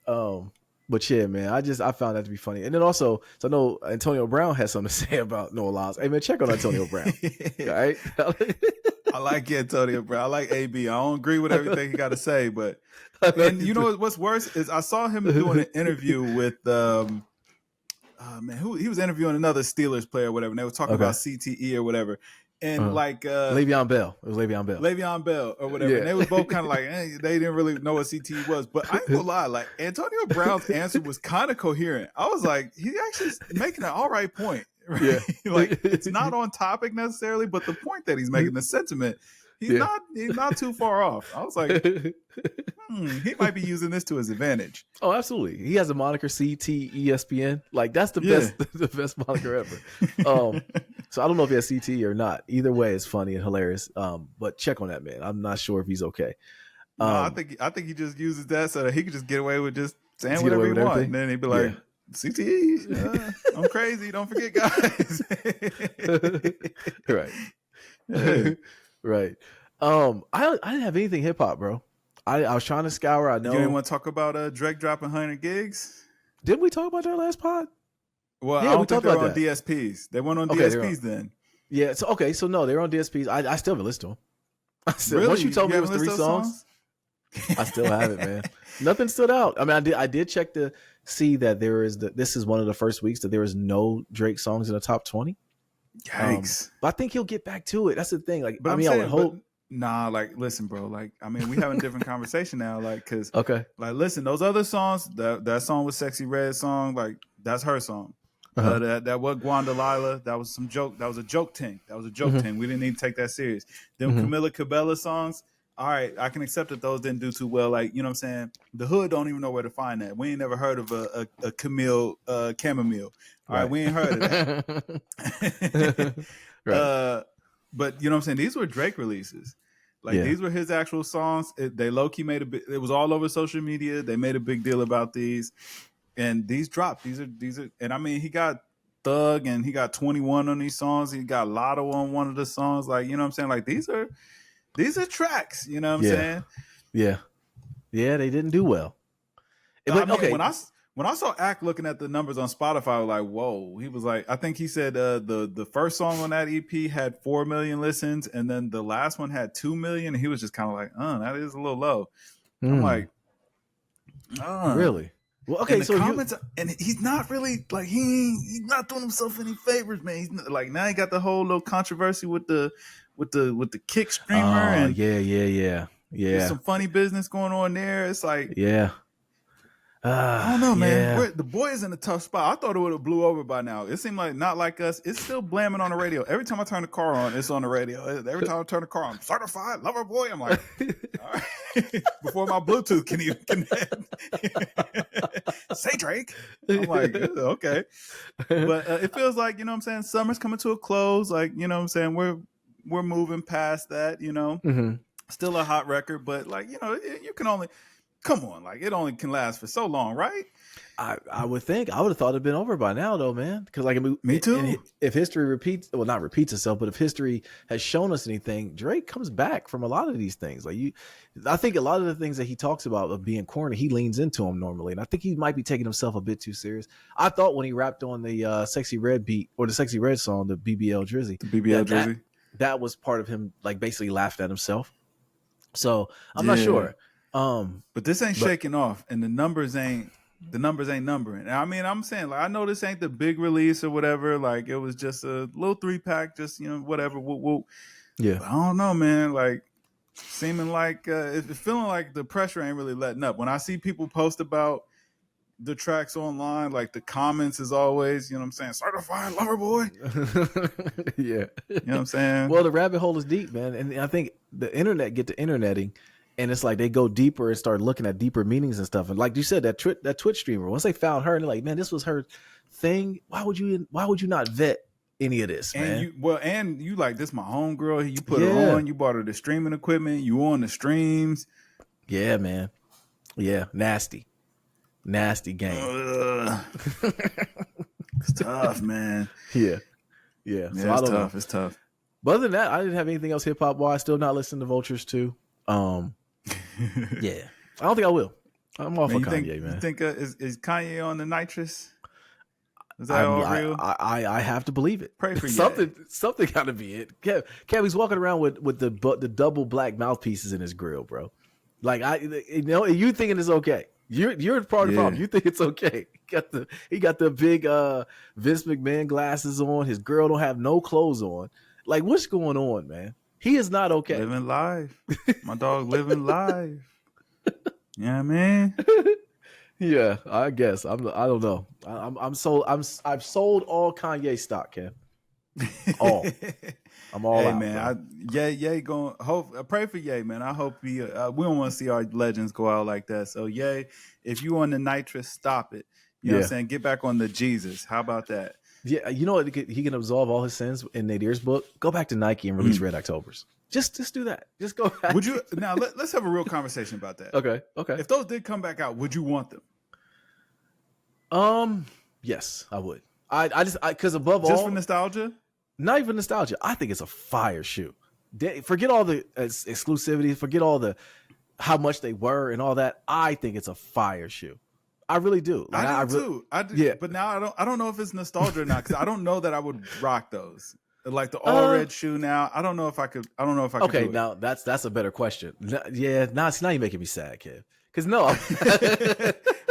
But yeah, man, I found that to be funny. And then also, so I know Antonio Brown has something to say about Noah Lyles. Hey man, check on Antonio Brown. All right. I like Antonio Brown. I like AB. I don't agree with everything he got to say, but and you know what's worse is I saw him doing an interview with he was interviewing another Steelers player or whatever, and they were talking about CTE or whatever. And Le'Veon Bell. It was Le'Veon Bell or whatever. Yeah. And they was both kind of like, they didn't really know what CTE was. But I ain't gonna lie, like Antonio Brown's answer was kind of coherent. I was like, he actually making an all right point. Right? Yeah. Like it's not on topic necessarily, but the point that he's making, the sentiment, he's not too far off. I was like, he might be using this to his advantage. Oh, absolutely. He has a moniker CTESPN. Like that's the best, the best moniker ever. So I don't know if he has CTE or not. Either way, it's funny and hilarious. But check on that man. I'm not sure if he's okay. No, I think he just uses that so that he could just get away with just saying whatever he wants. And then he'd be like, CTE, I'm crazy. Don't forget, guys. Right. Right. I didn't have anything hip hop, bro. I was trying to scour. I know. You didn't want to talk about Drake dropping 100 gigs? Didn't we talk about that last pod? Well, yeah, I don't think they were on DSPs. They weren't on DSPs then. Yeah. So no, they were on DSPs. I still haven't listened to them. Really? Once you told me it was 3 songs, I still have it, man. Nothing stood out. I mean, I did check to see that this is one of the first weeks that there is no Drake songs in the top 20. Yikes. But I think he'll get back to it. That's the thing. Like, but I mean, I would hope. Nah, like, listen, bro. Like, I mean, we having a different conversation now. Like, cause, like, listen, those other songs, that song was Sexy Red song, like, that's her song. That was Gwandalila. That was some joke. That was a joke thing. We didn't need to take that serious. Them Camila Cabella songs. All right, I can accept that those didn't do too well. Like, you know what I'm saying? The hood don't even know where to find that. We ain't never heard of a Camille chamomile. All right, we ain't heard of that. Right. But you know what I'm saying? These were Drake releases. Like these were his actual songs. They low-key made it was all over social media. They made a big deal about these. And these dropped. These are and I mean he got Thug and he got 21 on these songs. He got Lotto on one of the songs. Like, you know what I'm saying? Like these are tracks, you know what I'm saying? Yeah. Yeah, they didn't do well. When I saw Act looking at the numbers on Spotify, I was like, whoa. He was like, I think he said the first song on that EP had 4 million listens, and then the last one had 2 million. And he was just kind of like, that is a little low. I'm like, really? Well, okay, so comments, and he's not really like he's not doing himself any favors, man. He's not, like now he got the whole little controversy with the kick streamer and yeah. There's some funny business going on there. It's like I don't know, man. The boy is in a tough spot. I thought it would have blew over by now. It seemed like not like us. It's still blamming on the radio. Every time I turn the car on, it's on the radio. Every time I turn the car on, certified lover boy. I'm like, all right. Before my Bluetooth can even connect. Say Drake. I'm like, okay. But it feels like, you know what I'm saying, summer's coming to a close. Like, you know what I'm saying, we're moving past that, you know. Still a hot record, but like, you know, you can only come on, like it only can last for so long, right? I would think. I would have thought it'd been over by now, though, man. Because like, me too. If history not repeats itself, but if history has shown us anything, Drake comes back from a lot of these things. Like I think a lot of the things that he talks about of being corny, he leans into them normally, and I think he might be taking himself a bit too serious. I thought when he rapped on the Sexy Red beat or the Sexy Red song, the BBL Drizzy, that was part of him, like basically laughed at himself. So I'm not sure. But this ain't shaking off, and the numbers ain't numbering. I mean, I'm saying, like, I know this ain't the big release or whatever. Like, it was just a little 3-pack, just, you know, whatever. Yeah. But I don't know, man. Like, seeming like it's feeling like the pressure ain't really letting up. When I see people post about the tracks online, like the comments is always, you know what I'm saying, certified lover boy. Yeah. You know what I'm saying? Well, the rabbit hole is deep, man. And I think the internet get to interneting. And it's like they go deeper and start looking at deeper meanings and stuff. And like you said, that Twitch streamer, once they found her, and they're like, man, this was her thing. Why would you not vet any of this, man? And you like, this my homegirl. You put her on. You bought her the streaming equipment. You on the streams. Yeah, man. Yeah, nasty game. It's tough, man. Yeah. So it's tough. It's tough. But other than that, I didn't have anything else hip hop wise. Still not listening to Vultures too. Yeah, I don't think I will. I'm off Man, of Kanye, man. You think is Kanye on the nitrous? Is that all real? I have to believe it. Pray for something got to be it. Kev, he's walking around with the double black mouthpieces in his grill, bro. Like you thinking it's okay. You're part of the problem. You think it's okay. He got the big Vince McMahon glasses on. His girl don't have no clothes on. Like, what's going on, man? He is not okay. Living life. My dog living life. Yeah, man. Yeah, I guess. I don't know. I'm sold. I've sold all Kanye stock, Ken. All. I'm all out, man. Ye going. Pray for Ye, man. I hope he. We don't want to see our legends go out like that. So Ye, if you on the nitrous, stop it. You know what I'm saying? Get back on the Jesus. How about that? Yeah, you know what? He can absolve all his sins in Nadir's book. Go back to Nike and release Red Octobers. Just do that. Just go back. Would you now? Let's have a real conversation about that. Okay. If those did come back out, would you want them? Yes, I would. I just because above all, just for nostalgia. Not even nostalgia. I think it's a fire shoe. Forget all the exclusivity. Forget all the how much they were and all that. I think it's a fire shoe. I really do. Like, I do too. I do. Yeah. But now I don't know if it's nostalgia or not because I don't know that I would rock those. Like the all red shoe now. I don't know if I could. Okay, now that's a better question. Yeah, now you're making me sad, kid. Because no,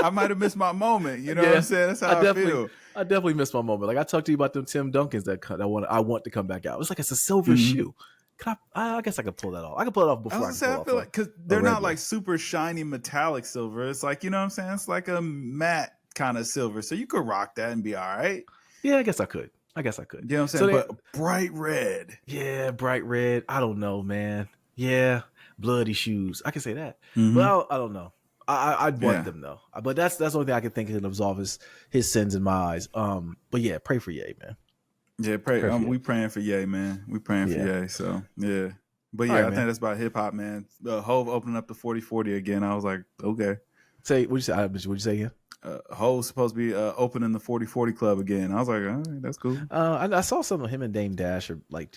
I might have missed my moment. You know what I'm saying? That's how I feel. I definitely missed my moment. Like I talked to you about them Tim Duncans that I want to come back out. It's like it's a silver shoe. I guess I could pull that off. I could pull it off before I feel like because they're not like super shiny metallic silver. It's like, you know what I'm saying? It's like a matte kind of silver. So you could rock that and be all right. Yeah, I guess I could. You know what I'm saying? But bright red. Yeah, bright red. I don't know, man. Yeah, bloody shoes. I can say that. But I don't know. I'd want them though. But that's the only thing I can think can absolve his sins in my eyes. But yeah, pray for Ye, man. Yeah, we praying for Ye, man. We praying for Ye. So yeah. But yeah, right, I think that's about hip hop, man. Hove opening up the 40/40 again. I was like, okay. What'd you say again? Hove's supposed to be opening the 40/40 club again. I was like, all right, that's cool. I saw some of him and Dame Dash are like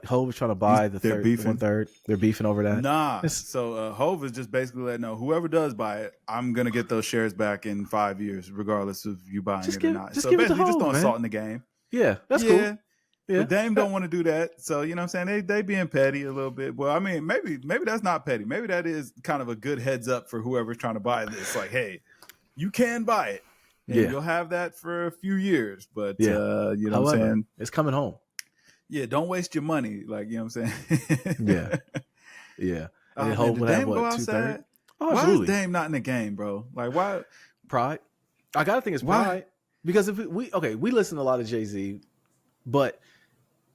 Hove is trying to buy the third. They're beefing over that. Nah. So Hove is just basically letting know whoever does buy it, I'm gonna get those shares back in 5 years, regardless of you buying it or not. So basically Hove, just throwing man. salt in the game. Yeah, that's cool. Yeah. But Dame don't want to do that. So, you know what I'm saying? They being petty a little bit. Well, I mean, maybe that's not petty. Maybe that is kind of a good heads up for whoever's trying to buy this. Like, hey, you can buy it. And you'll have that for a few years. But, you know what I'm saying? It's coming home. Yeah, don't waste your money. Like, you know what I'm saying? Yeah. And Dame go outside? Why is Dame not in the game, bro? Like, why? Pride. I got to think it's pride. Because if we listen to a lot of Jay-Z, but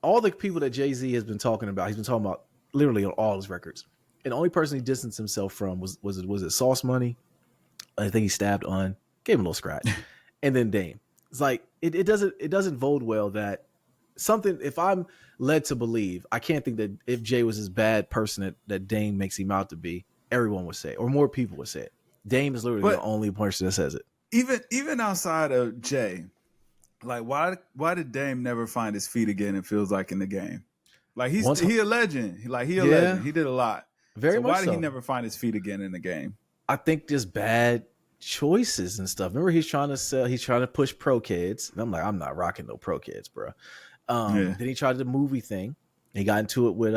all the people that Jay-Z has been talking about, he's been talking about literally on all his records. And the only person he distanced himself from was it Sauce Money? I think he stabbed on, gave him a little scratch. And then Dame. It's like it doesn't bode well that something, if I'm led to believe, I can't think that if Jay was this bad person that Dame makes him out to be, everyone would say it, or more people would say it. Dame is literally the only person that says it. Even outside of Jay, like why did Dame never find his feet again? It feels like in the game, like he a legend. Like he a legend. He did a lot. Why did he never find his feet again in the game? I think just bad choices and stuff. Remember, he's trying to push pro kids, and I'm like, I'm not rocking no pro kids, bro. Then he tried the movie thing. He got into it with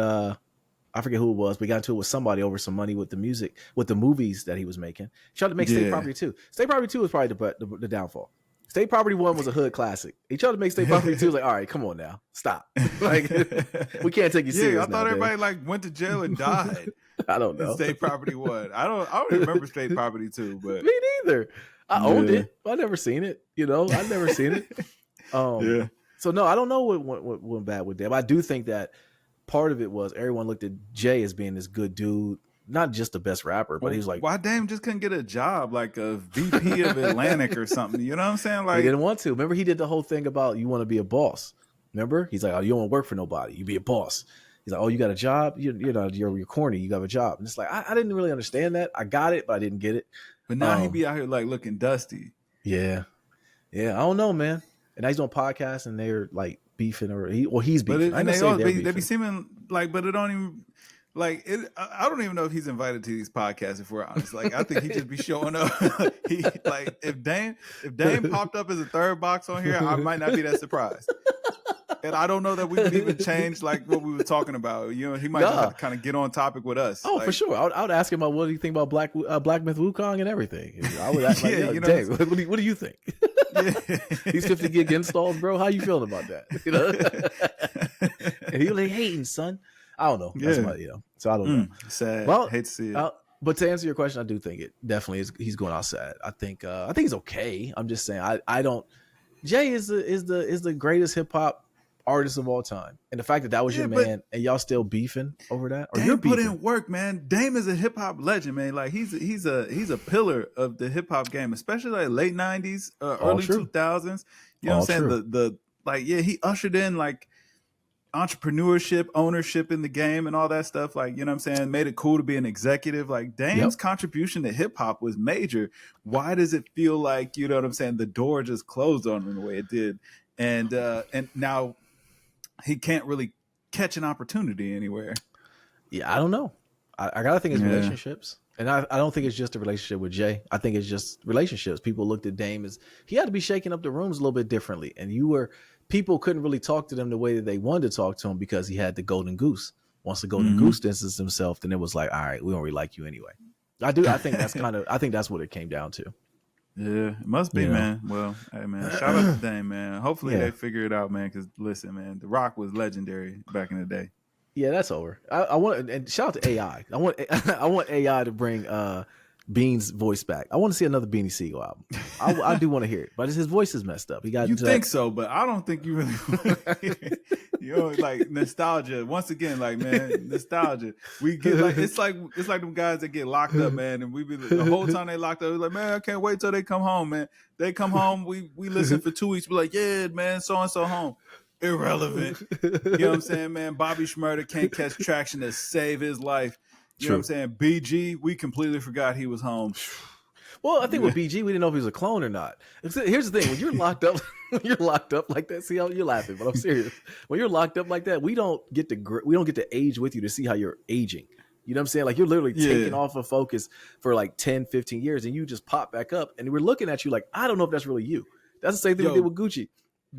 I forget who it was, but he got into it with somebody over some money with the movies that he was making. He tried to make State Property 2. State Property 2 was probably the downfall. State Property 1 was a hood classic. He tried to make State Property 2 like, all right, come on now. Stop. Like, we can't take you serious. I thought everybody like went to jail and died. I don't know. State Property 1. I don't remember State Property 2, but me neither. I owned it. I never seen it. I never seen it. So no, I don't know what went bad with them. I do think that part of it was everyone looked at Jay as being this good dude, not just the best rapper, but he was like, why Dame just couldn't get a job like a VP of Atlantic or something? You know what I'm saying? Like, he didn't want to. Remember, he did the whole thing about you want to be a boss. Remember, he's like, oh, you don't want to work for nobody. You be a boss. He's like, oh, you got a job? You're corny. You got a job. And it's like, I didn't really understand that. I got it, but I didn't get it. But now he be out here like looking dusty. Yeah. I don't know, man. And now he's on podcasts and they're like beefing or he's beefing. But they be seeming like, but it don't even like it. I don't even know if he's invited to these podcasts. If we're honest, like I think he just be showing up. He like if Dame popped up as a third box on here, I might not be that surprised. And I don't know that we would even change like what we were talking about. You know, he might just have to kind of get on topic with us. Oh, like, for sure. I would ask him about what do you think about Black Myth Wukong and everything. I would ask like, you know, Dave, what do you think? These 50 gig installs, bro. How you feeling about that? You know, and he like hating, son. I don't know. That's my, so I don't know. Sad. Well, hate to see it. But to answer your question, I do think it definitely is. He's going outside. I think he's okay. I'm just saying. I don't. Jay is the greatest hip hop artist of all time, and the fact that was your man, and y'all still beefing over that, or you're beefing. Put in work, man. Dame is a hip hop legend, man. Like he's a pillar of the hip hop game, especially like late '90s, early 2000s. You know what I'm saying? The like, he ushered in like entrepreneurship, ownership in the game, and all that stuff. Like, you know what I'm saying? Made it cool to be an executive. Like Dame's contribution to hip hop was major. Why does it feel like, you know what I'm saying, the door just closed on him in the way it did, and now he can't really catch an opportunity anywhere. Yeah, I don't know. I gotta think it's relationships. And I don't think it's just a relationship with Jay. I think it's just relationships. People looked at Dame as he had to be shaking up the rooms a little bit differently. And people couldn't really talk to them the way that they wanted to talk to him because he had the golden goose. Once the golden goose distanced himself, then it was like, all right, we don't really like you anyway. I think that's what it came down to. Yeah, it must be, man. Well, hey, man, shout out to Dame, man. Hopefully they figure it out, man. Because listen, man, The Rock was legendary back in the day. Yeah, that's over. I want, and shout out to AI. I want AI to bring Bean's voice back. I want to see another Beanie Siegel album. I do want to hear it, but his voice is messed up. You think so, but I don't think you really. You know, like nostalgia. Once again, like, man, nostalgia. We get like it's like them guys that get locked up, man, and we be the whole time they locked up. We're like, man, I can't wait till they come home, man. They come home, we listen for 2 weeks. Be like, yeah, man, so and so home. Irrelevant. You know what I'm saying, man? Bobby Shmurda can't catch traction to save his life. You know what I'm saying? BG, we completely forgot he was home. Well, I think with BG, we didn't know if he was a clone or not. Here's the thing: when you're locked up, like that, see how you're laughing, but I'm serious. When you're locked up like that, we don't get to age with you to see how you're aging. You know what I'm saying? Like you're literally taking off of focus for like 10, 15 years, and you just pop back up, and we're looking at you like, I don't know if that's really you. That's the same thing we did with Gucci.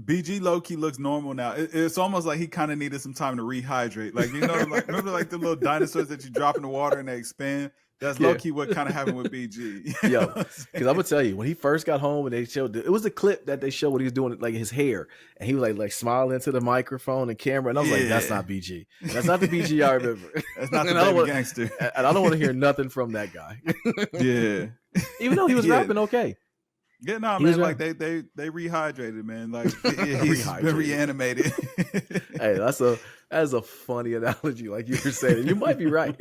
BG low-key looks normal now. It's almost like he kind of needed some time to rehydrate. Like, you know, like remember like the little dinosaurs that you drop in the water and they expand? That's low-key what kind of happened with BG. Yo, because I'm going to tell you, when he first got home and they showed, it was a clip that they showed what he was doing, like his hair. And he was like smiling into the microphone and camera. And I was like, that's not BG. That's not the BG I remember. That's not the baby gangster. And I don't want to hear nothing from that guy. Yeah. Even though he was rapping okay. Yeah, no, man. Like they rehydrated, man. Like he's been reanimated. Hey, that's a funny analogy, like you were saying. You might be right.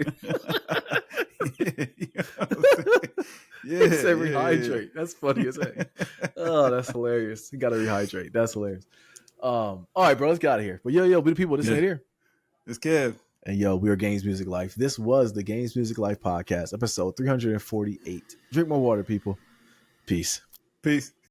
Yeah, he said rehydrate. That's funny as heck. Oh, that's hilarious. You got to rehydrate. That's hilarious. All right, bro. Let's get out of here. But yo, we the people. This right here. It's Kev. And yo, we are Games Music Life. This was the Games Music Life podcast, episode 348. Drink more water, people. Peace. Peace.